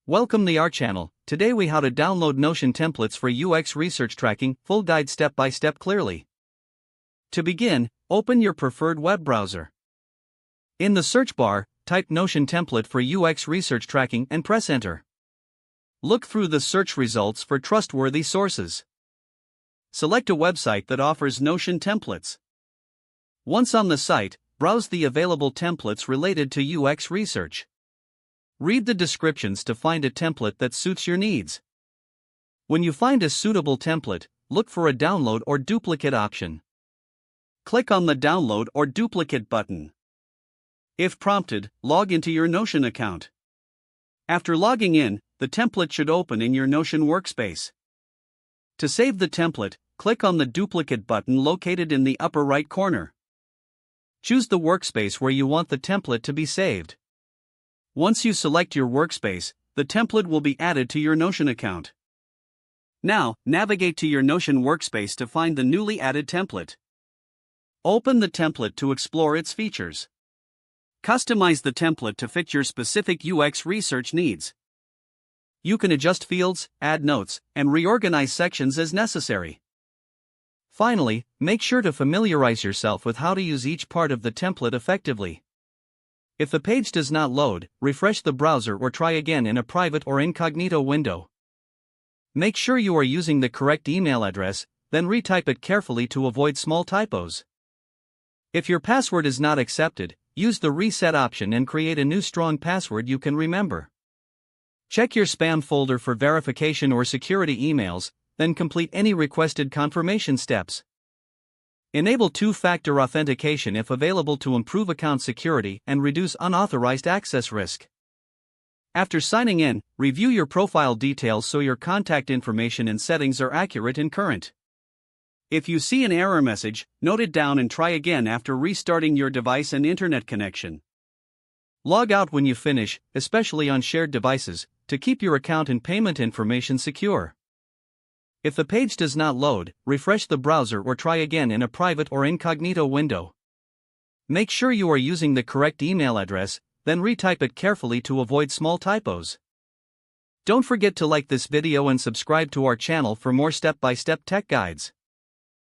Welcome to our channel. Today we how to download Notion templates for UX research tracking, full guide step by step clearly. To begin, open your preferred web browser. In the search bar, type Notion template for UX research tracking and press enter. Look through the search results for trustworthy sources. Select a website that offers Notion templates. Once on the site, browse the available templates related to UX research. Read the descriptions to find a template that suits your needs. When you find a suitable template, look for a download or duplicate option. Click on the download or duplicate button. If prompted, log into your Notion account. After logging in, the template should open in your Notion workspace. To save the template, click on the duplicate button located in the upper right corner. Choose the workspace where you want the template to be saved. Once you select your workspace, the template will be added to your Notion account. Now, navigate to your Notion workspace to find the newly added template. Open the template to explore its features. Customize the template to fit your specific UX research needs. You can adjust fields, add notes, and reorganize sections as necessary. Finally, make sure to familiarize yourself with how to use each part of the template effectively. If the page does not load, refresh the browser or try again in a private or incognito window. Make sure you are using the correct email address, then retype it carefully to avoid small typos. If your password is not accepted, use the reset option and create a new strong password you can remember. Check your spam folder for verification or security emails, then complete any requested confirmation steps. Enable two-factor authentication if available to improve account security and reduce unauthorized access risk. After signing in, review your profile details so your contact information and settings are accurate and current. If you see an error message, note it down and try again after restarting your device and internet connection. Log out when you finish, especially on shared devices, to keep your account and payment information secure. If the page does not load, refresh the browser or try again in a private or incognito window. Make sure you are using the correct email address, then retype it carefully to avoid small typos. Don't forget to like this video and subscribe to our channel for more step-by-step tech guides.